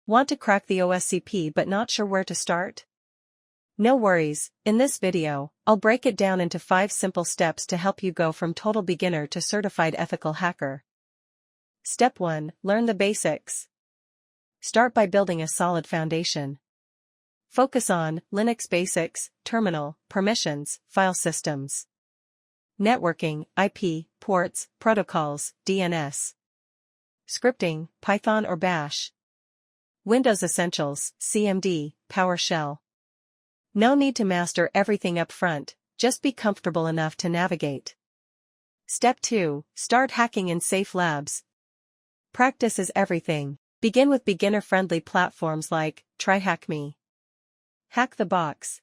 Want to crack the OSCP but not sure where to start? No worries, in this video, I'll break it down into 5 simple steps to help you go from total beginner to certified ethical hacker. Step 1. Learn the basics. Start by building a solid foundation. Focus on Linux basics, terminal, permissions, file systems. Networking, IP, ports, protocols, DNS. Scripting, Python or Bash. Windows Essentials, CMD, PowerShell. No need to master everything up front, just be comfortable enough to navigate. Step 2. Start hacking in safe labs. Practice is everything. Begin with beginner-friendly platforms like TryHackMe, Hack the Box,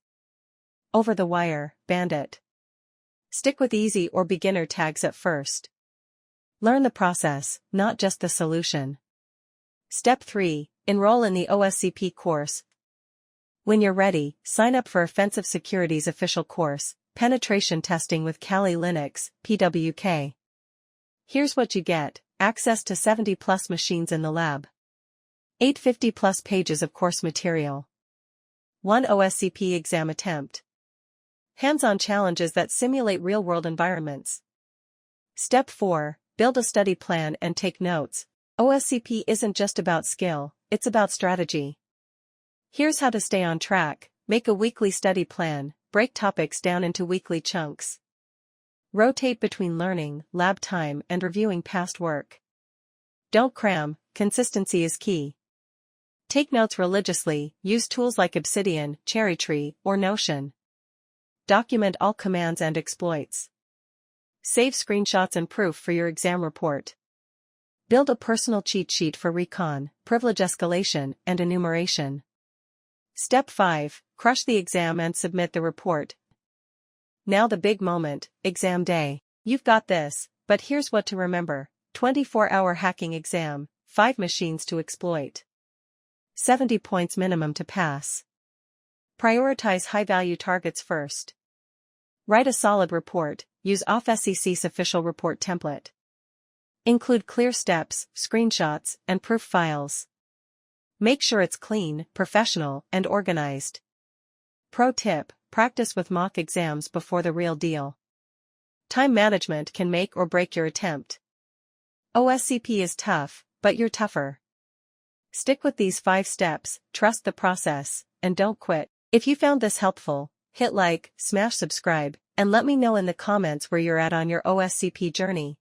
Over the Wire, Bandit. Stick with easy or beginner tags at first. Learn the process, not just the solution. Step 3. Enroll in the OSCP course. When you're ready, sign up for Offensive Security's official course, Penetration Testing with Kali Linux, PWK. Here's what you get: access to 70+ machines in the lab, 850+ pages of course material, 1 OSCP exam attempt, hands-on challenges that simulate real-world environments. Step 4. Build a study plan and take notes. OSCP isn't just about skill, it's about strategy. Here's how to stay on track. Make a weekly study plan, break topics down into weekly chunks. Rotate between learning, lab time, and reviewing past work. Don't cram, consistency is key. Take notes religiously, use tools like Obsidian, Cherrytree, or Notion. Document all commands and exploits. Save screenshots and proof for your exam report. Build a personal cheat sheet for recon, privilege escalation, and enumeration. Step 5. Crush the exam and submit the report. Now the big moment, exam day. You've got this, but here's what to remember. 24-hour hacking exam, 5 machines to exploit. 70 points minimum to pass. Prioritize high-value targets first. Write a solid report, use OffSEC's official report template. Include clear steps, screenshots, and proof files. Make sure it's clean, professional, and organized. Pro tip: practice with mock exams before the real deal. Time management can make or break your attempt. OSCP is tough, but you're tougher. Stick with these 5 steps, trust the process, and don't quit. If you found this helpful, hit like, smash subscribe, and let me know in the comments where you're at on your OSCP journey.